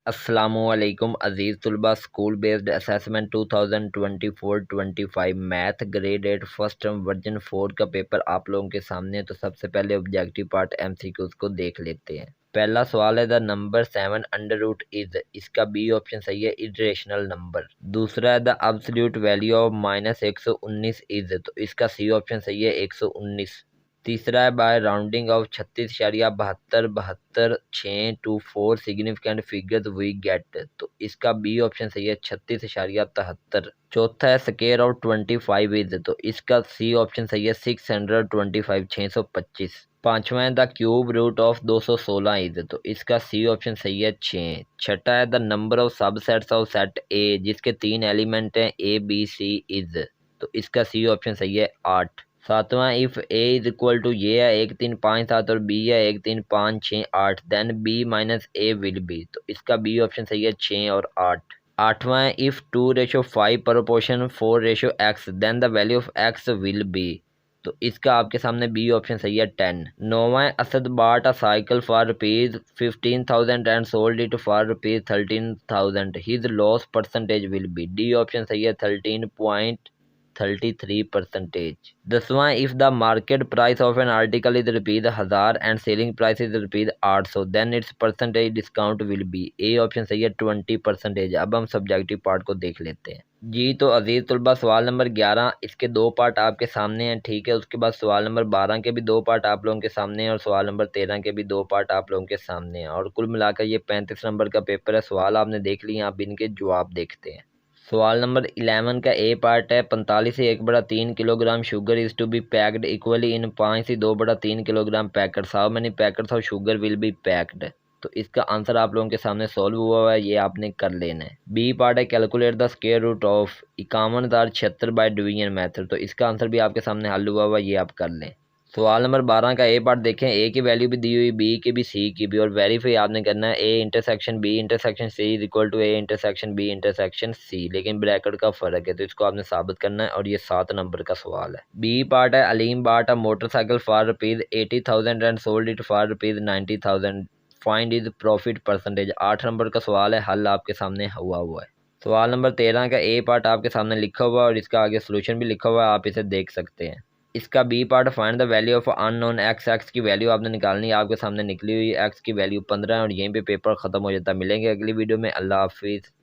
अस्सलामुअलैकुम अज़ीज़ तुलबा। School based assessment 2024-25 math grade 8 first term version 4 का पेपर आप लोगों के सामने है। तो सबसे पहले ऑब्जेक्टिव पार्ट MCQs को देख लेते हैं। पहला सवाल है the number 7 under root is, इसका बी ऑप्शन सही है, इरेशनल नंबर। दूसरा है the absolute value of -119 is, तो इसका सी ऑप्शन सही है, 119। तीसरा है by rounding off 36.72 significant figures we get, तो इसका बी ऑप्शन सही है, 36.73। चौथा है स्केयर ऑफ 25 इज, तो इसका सी ऑप्शन सही है, 625 625। पांचवा है the cube root of 216 is, तो इसका सी ऑप्शन सही है, 6। छठा है the number of subsets of set A जिसके 3 एलिमेंट हैं ABC इज, तो इसका सी ऑप्शन सही है, 8। सातवां if A is equal to ये है 1 3 5 7 और बी है 1 3 5 6 8, then B minus A will be, तो इसका बी ऑप्शन सही है, 6 और 8। आठवां है if 2:5 proportion 4:x then the value of x will be, तो इसका आपके सामने बी ऑप्शन सही है, 10। नौवां है Asad bought a cycle for rupees 15,000 and sold it for rupees 13,000, his loss percentage will be, D option सही है, 13.33%। दसवां if the market price of an article is rupees 1000 and selling price is rupees 800 then its percentage discount will be, A option सही है, 20%। अब हम subjective part को देख लेते हैं जी। तो अजीज तुलबा सवाल नंबर 11 इसके दो पार्ट आपके सामने हैं, ठीक है। उसके बाद सवाल नंबर 12 के भी दो पार्ट आप लोगों के सामने हैं और सवाल नंबर 13 के भी दो पार्ट आप लोगों के सामने हैं, और कुल मिलाकर ये 35 नंबर का पेपर है। सवाल आपने देख लिए, आप इनके जवाब देखते हैं। सवाल नंबर 11 का ए पार्ट है 45 से 1/3 kilogram sugar is to be packed equally in 5 से 2/3 kilogram packets, how many packets of sugar will be packed, तो इसका आंसर आप लोगों के सामने सॉल्व हुआ है, ये आपने कर लेना है। बी पार्ट है calculate the square root of 51,076 by division method, तो इसका आंसर भी आपके सामने हल हुआ ये आप कर लें। सवाल नंबर 12 का ए पार्ट देखें, ए की वैल्यू भी दी हुई, बी की भी, सी की भी, और वेरीफाई आपने करना है A intersection B intersection C is equal to A intersection B intersection C, लेकिन ब्रैकेट का फर्क है, तो इसको आपने साबित करना है, और ये 7 नंबर का सवाल है। बी पार्ट है अलीम बाट a motorcycle for rupees 80,000 and sold it for rupees 90,000, find is profit percentage, 8 number का सवाल है। हल आपके सामने हुआ है। सवाल नंबर 13 का ए पार्ट आपके सामने लिखा हुआ है और इसका आगे सोल्यूशन भी लिखा हुआ है, आप इसे देख सकते हैं। इसका B part find the value of unknown x, x की वैल्यू आपने निकालनी है, आपके सामने निकली हुई एक्स की वैल्यू 15 है, और यहीं पे पेपर खत्म हो जाता है। मिलेंगे अगली वीडियो में, अल्लाह हाफिज़।